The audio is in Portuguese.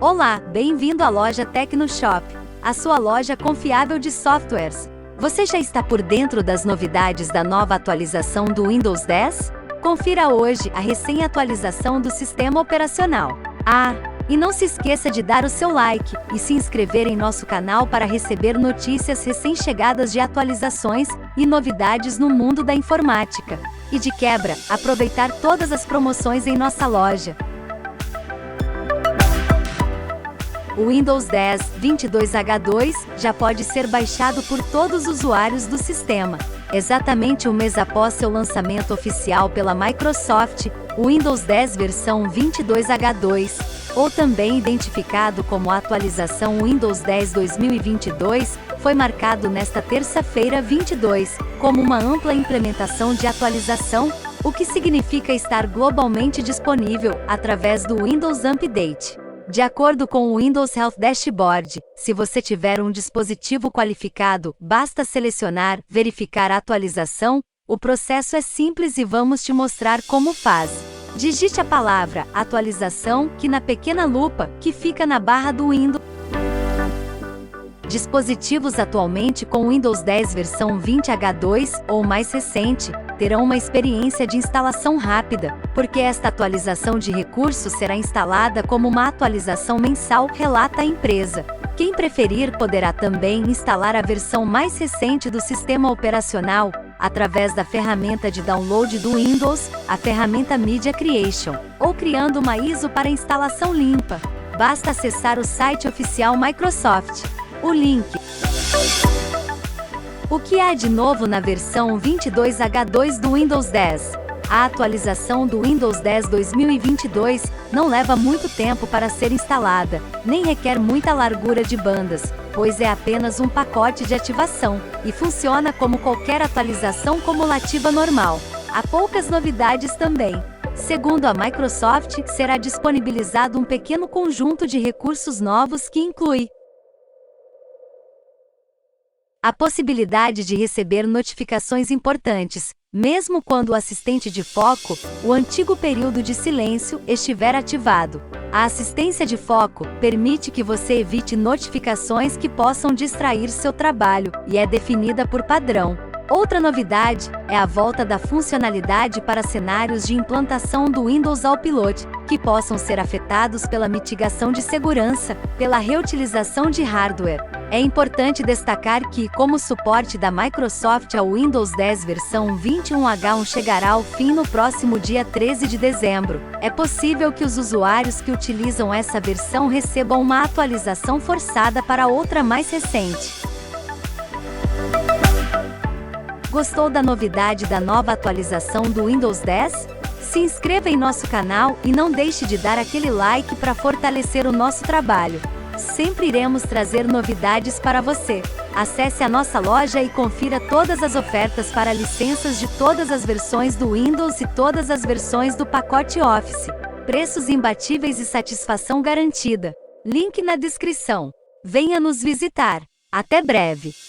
Olá, bem-vindo à loja TecnoShop, a sua loja confiável de softwares. Você já está por dentro das novidades da nova atualização do Windows 10? Confira hoje a recém-atualização do sistema operacional. E não se esqueça de dar o seu like e se inscrever em nosso canal para receber notícias recém-chegadas de atualizações e novidades no mundo da informática. E de quebra, aproveitar todas as promoções em nossa loja. O Windows 10 22H2 já pode ser baixado por todos os usuários do sistema. Exatamente um mês após seu lançamento oficial pela Microsoft, o Windows 10 versão 22H2, ou também identificado como a atualização Windows 10 2022, foi marcado nesta terça-feira 22, como uma ampla implementação de atualização, o que significa estar globalmente disponível através do Windows Update. De acordo com o Windows Health Dashboard, se você tiver um dispositivo qualificado, basta selecionar Verificar a atualização. O processo é simples e vamos te mostrar como faz. Digite a palavra atualização na pequena lupa que fica na barra do Windows. Dispositivos atualmente com Windows 10 versão 20H2 ou mais recente terão uma experiência de instalação rápida, porque esta atualização de recursos será instalada como uma atualização mensal, relata a empresa. Quem preferir poderá também instalar a versão mais recente do sistema operacional através da ferramenta de download do Windows, a ferramenta Media Creation, ou criando uma ISO para instalação limpa. Basta acessar o site oficial Microsoft. O link. O que há de novo na versão 22H2 do Windows 10? A atualização do Windows 10 2022 não leva muito tempo para ser instalada, nem requer muita largura de bandas, pois é apenas um pacote de ativação, e funciona como qualquer atualização cumulativa normal. Há poucas novidades também. Segundo a Microsoft, será disponibilizado um pequeno conjunto de recursos novos que inclui a possibilidade de receber notificações importantes, mesmo quando o assistente de foco, o antigo período de silêncio, estiver ativado. A assistência de foco permite que você evite notificações que possam distrair seu trabalho, e é definida por padrão. Outra novidade é a volta da funcionalidade para cenários de implantação do Windows Autopilot, que possam ser afetados pela mitigação de segurança, pela reutilização de hardware. É importante destacar que, como suporte da Microsoft ao Windows 10 versão 21H1 chegará ao fim no próximo dia 13 de dezembro, é possível que os usuários que utilizam essa versão recebam uma atualização forçada para outra mais recente. Gostou da novidade da nova atualização do Windows 10? Se inscreva em nosso canal e não deixe de dar aquele like para fortalecer o nosso trabalho. Sempre iremos trazer novidades para você. Acesse a nossa loja e confira todas as ofertas para licenças de todas as versões do Windows e todas as versões do pacote Office. Preços imbatíveis e satisfação garantida. Link na descrição. Venha nos visitar. Até breve!